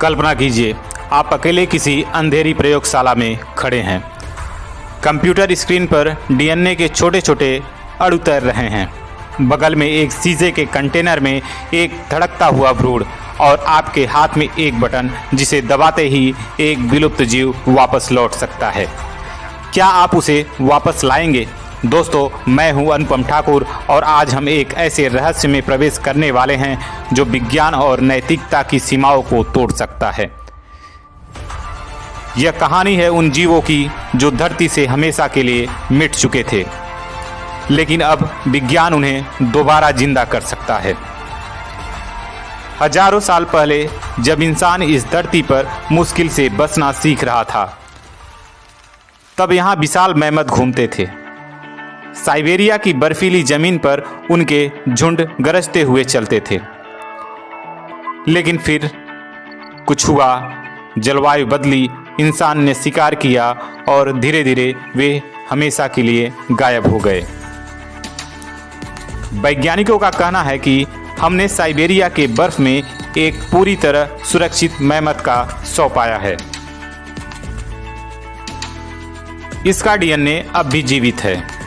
कल्पना कीजिए, आप अकेले किसी अंधेरी प्रयोगशाला में खड़े हैं। कंप्यूटर स्क्रीन पर डीएनए के छोटे छोटे अणु तैर रहे हैं। बगल में एक शीशे के कंटेनर में एक धड़कता हुआ भ्रूण और आपके हाथ में एक बटन जिसे दबाते ही एक विलुप्त जीव वापस लौट सकता है। क्या आप उसे वापस लाएंगे? दोस्तों, मैं हूं अनुपम ठाकुर और आज हम एक ऐसे रहस्य में प्रवेश करने वाले हैं जो विज्ञान और नैतिकता की सीमाओं को तोड़ सकता है। यह कहानी है उन जीवों की जो धरती से हमेशा के लिए मिट चुके थे, लेकिन अब विज्ञान उन्हें दोबारा जिंदा कर सकता है। हजारों साल पहले जब इंसान इस धरती पर मुश्किल से बसना सीख रहा था, तब यहाँ विशाल मैमथ घूमते थे। साइबेरिया की बर्फीली जमीन पर उनके झुंड गरजते हुए चलते थे। लेकिन फिर कुछ हुआ, जलवायु बदली, इंसान ने शिकार किया और धीरे धीरे वे हमेशा के लिए गायब हो गए। वैज्ञानिकों का कहना है कि हमने साइबेरिया के बर्फ में एक पूरी तरह सुरक्षित मैमथ का शव पाया है। इसका डीएनए अब भी जीवित है।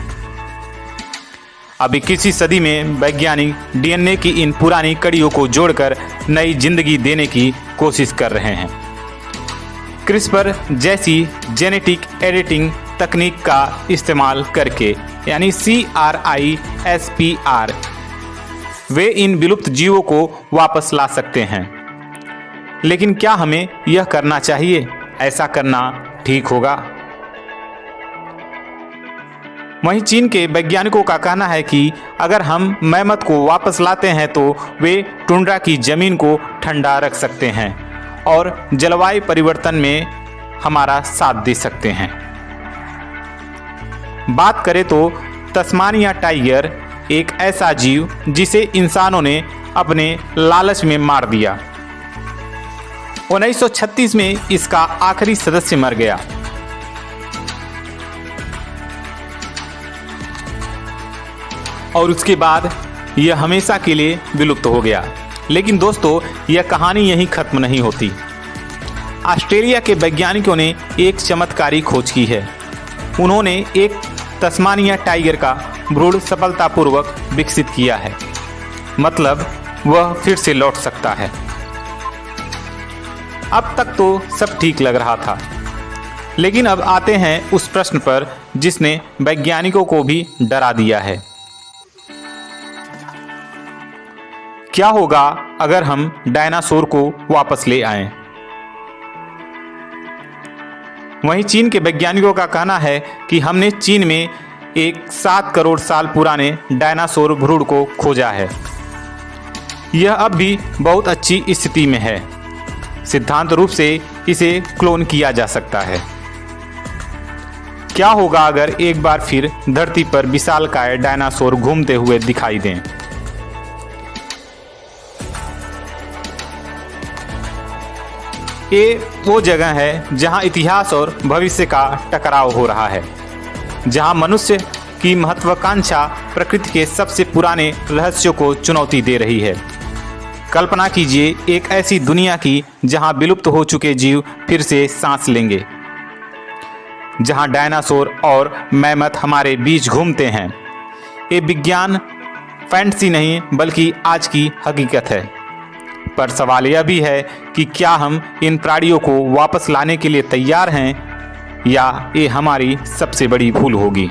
अभी 21वीं सदी में वैज्ञानिक डीएनए की इन पुरानी कड़ियों को जोड़कर नई जिंदगी देने की कोशिश कर रहे हैं। क्रिस्पर जैसी जेनेटिक एडिटिंग तकनीक का इस्तेमाल करके, यानी CRISPR, वे इन विलुप्त जीवों को वापस ला सकते हैं। लेकिन क्या हमें यह करना चाहिए? ऐसा करना ठीक होगा? वहीं चीन के वैज्ञानिकों का कहना है कि अगर हम मैमथ को वापस लाते हैं तो वे टुंड्रा की जमीन को ठंडा रख सकते हैं और जलवायु परिवर्तन में हमारा साथ दे सकते हैं। बात करें तो तस्मानिया टाइगर एक ऐसा जीव जिसे इंसानों ने अपने लालच में मार दिया। 1936 में इसका आखिरी सदस्य मर गया। और उसके बाद यह हमेशा के लिए विलुप्त हो गया। लेकिन दोस्तों, यह कहानी यहीं खत्म नहीं होती। ऑस्ट्रेलिया के वैज्ञानिकों ने एक चमत्कारी खोज की है। उन्होंने एक तस्मानिया टाइगर का भ्रूण सफलतापूर्वक विकसित किया है। मतलब वह फिर से लौट सकता है। अब तक तो सब ठीक लग रहा था, लेकिन अब आते हैं उस प्रश्न पर जिसने वैज्ञानिकों को भी डरा दिया है। क्या होगा अगर हम डायनासोर को वापस ले आएं? वहीं चीन के वैज्ञानिकों का कहना है कि हमने चीन में एक 7 करोड़ साल पुराने डायनासोर भ्रूण को खोजा है। यह अब भी बहुत अच्छी स्थिति में है। सिद्धांत रूप से इसे क्लोन किया जा सकता है। क्या होगा अगर एक बार फिर धरती पर विशालकाय डायनासोर घूमते हुए दिखाई दें? ये वो जगह है जहां इतिहास और भविष्य का टकराव हो रहा है, जहां मनुष्य की महत्वाकांक्षा प्रकृति के सबसे पुराने रहस्यों को चुनौती दे रही है। कल्पना कीजिए एक ऐसी दुनिया की जहां विलुप्त हो चुके जीव फिर से सांस लेंगे, जहां डायनासोर और मैमथ हमारे बीच घूमते हैं। ये विज्ञान फैंटेसी नहीं बल्कि आज की हकीकत है। पर सवाल यह भी है कि क्या हम इन प्राणियों को वापस लाने के लिए तैयार हैं या ये हमारी सबसे बड़ी भूल होगी।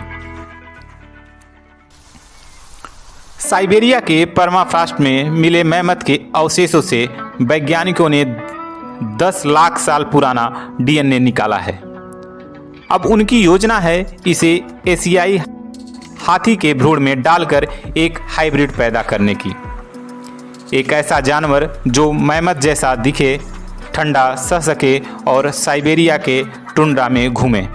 साइबेरिया के परमाफ्रॉस्ट में मिले मैमथ के अवशेषों से वैज्ञानिकों ने 10 लाख साल पुराना डीएनए निकाला है। अब उनकी योजना है इसे एशियाई हाथी के भ्रूण में डालकर एक हाइब्रिड पैदा करने की। एक ऐसा जानवर जो मैमथ जैसा दिखे, ठंडा सह सके और साइबेरिया के टुंड्रा में घूमे।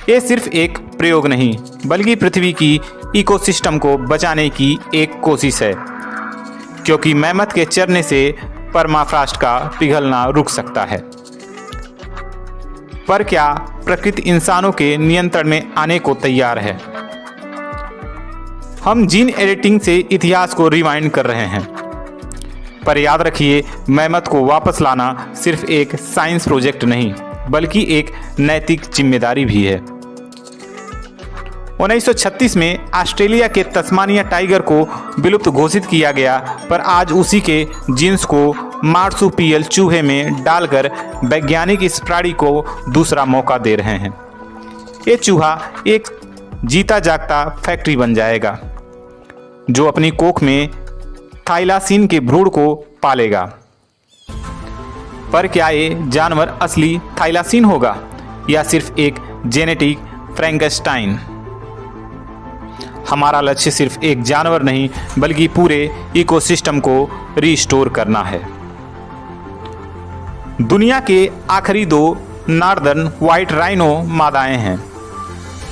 ये सिर्फ एक प्रयोग नहीं बल्कि पृथ्वी की इकोसिस्टम को बचाने की एक कोशिश है, क्योंकि मैमथ के चरने से परमाफ्रॉस्ट का पिघलना रुक सकता है। पर क्या प्रकृति इंसानों के नियंत्रण में आने को तैयार है? हम जीन एडिटिंग से इतिहास को रिवाइंड कर रहे हैं, पर याद रखिए, मेहमत को वापस लाना सिर्फ एक साइंस प्रोजेक्ट नहीं बल्कि एक नैतिक जिम्मेदारी भी है। 1936 में ऑस्ट्रेलिया के तस्मानिया टाइगर को विलुप्त घोषित किया गया, पर आज उसी के जीन्स को मार्सुपियल चूहे में डालकर वैज्ञानिक इस प्राणी को दूसरा मौका दे रहे हैं। ये चूहा एक जीता जागता फैक्ट्री बन जाएगा जो अपनी कोख में थाइलासीन के भ्रूण को पालेगा। पर क्या ये जानवर असली थाइलासीन होगा या सिर्फ एक जेनेटिक फ्रैंकेनस्टाइन? हमारा लक्ष्य सिर्फ एक जानवर नहीं बल्कि पूरे इकोसिस्टम को रिस्टोर करना है। दुनिया के आखिरी 2 नॉर्दर्न व्हाइट राइनो मादाएं हैं,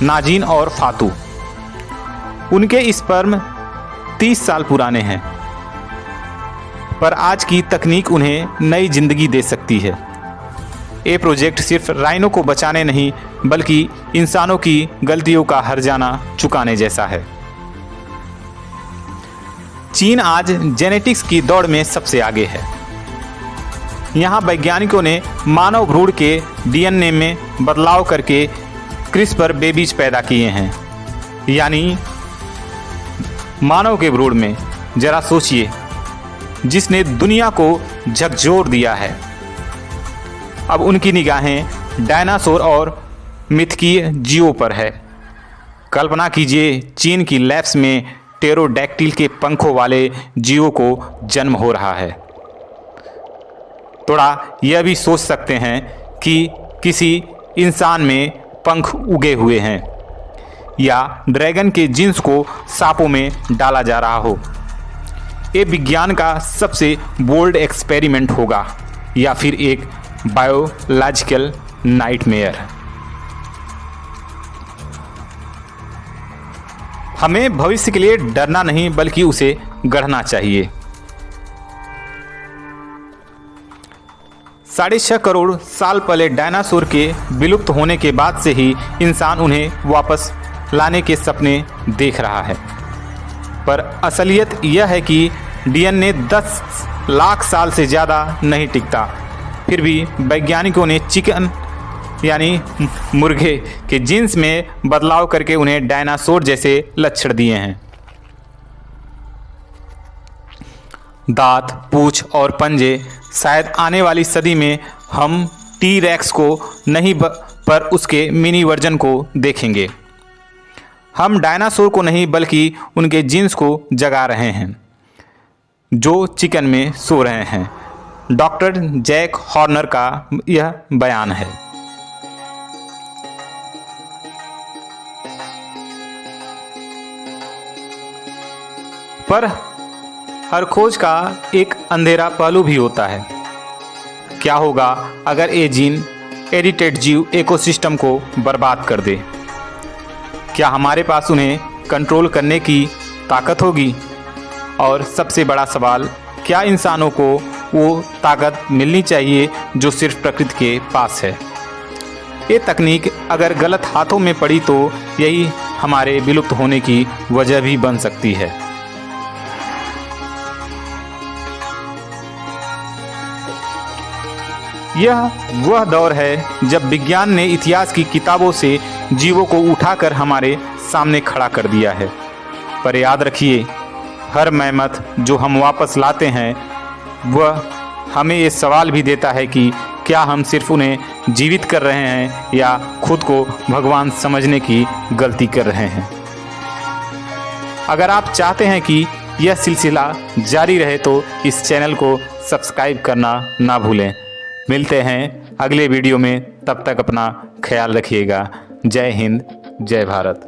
नाजीन और फातू। उनके स्पर्म 30 साल पुराने हैं, पर आज की तकनीक उन्हें नई जिंदगी दे सकती है। ये प्रोजेक्ट सिर्फ राइनो को बचाने नहीं बल्कि इंसानों की गलतियों का हर्जाना चुकाने जैसा है। चीन आज जेनेटिक्स की दौड़ में सबसे आगे है। यहाँ वैज्ञानिकों ने मानव भ्रूण के डीएनए में बदलाव करके क्रिस्पर बेबीज पैदा किए हैं, यानी मानव के भ्रूण में। जरा सोचिए, जिसने दुनिया को झकझोर दिया है। अब उनकी निगाहें डायनासोर और मिथकीय जीवों पर है। कल्पना कीजिए, चीन की लैब्स में टेरोडैक्टिल के पंखों वाले जीवों को जन्म हो रहा है। थोड़ा यह भी सोच सकते हैं कि किसी इंसान में पंख उगे हुए हैं या ड्रैगन के जीन्स को सांपों में डाला जा रहा हो। ये विज्ञान का सबसे बोल्ड एक्सपेरिमेंट होगा या फिर एक बायोलॉजिकल नाइटमेयर। हमें भविष्य के लिए डरना नहीं बल्कि उसे गढ़ना चाहिए। 6.5 करोड़ साल पहले डायनासोर के विलुप्त होने के बाद से ही इंसान उन्हें वापस लाने के सपने देख रहा है। पर असलियत यह है कि डीएनए 10 लाख साल से ज़्यादा नहीं टिकता। फिर भी वैज्ञानिकों ने चिकन यानी मुर्गे के जीन्स में बदलाव करके उन्हें डायनासोर जैसे लक्षण दिए हैं। दांत, पूंछ और पंजे। शायद आने वाली सदी में हम टी-रेक्स को नहीं पर उसके मिनी वर्जन को देखेंगे। हम डायनासोर को नहीं बल्कि उनके जीन्स को जगा रहे हैं जो चिकन में सो रहे हैं। डॉक्टर जैक हॉर्नर का यह बयान है। पर हर खोज का एक अंधेरा पहलू भी होता है। क्या होगा अगर ये जीन एडिटेड जीव इकोसिस्टम को बर्बाद कर दे? क्या हमारे पास उन्हें कंट्रोल करने की ताकत होगी? और सबसे बड़ा सवाल, क्या इंसानों को वो ताकत मिलनी चाहिए जो सिर्फ प्रकृति के पास है? ये तकनीक अगर गलत हाथों में पड़ी तो यही हमारे विलुप्त होने की वजह भी बन सकती है। यह वह दौर है जब विज्ञान ने इतिहास की किताबों से जीवों को उठाकर हमारे सामने खड़ा कर दिया है। पर याद रखिए, हर मेहमत जो हम वापस लाते हैं वह हमें ये सवाल भी देता है कि क्या हम सिर्फ उन्हें जीवित कर रहे हैं या खुद को भगवान समझने की गलती कर रहे हैं। अगर आप चाहते हैं कि यह सिलसिला जारी रहे तो इस चैनल को सब्सक्राइब करना ना भूलें। मिलते हैं अगले वीडियो में, तब तक अपना ख्याल रखिएगा। जय हिंद, जय भारत।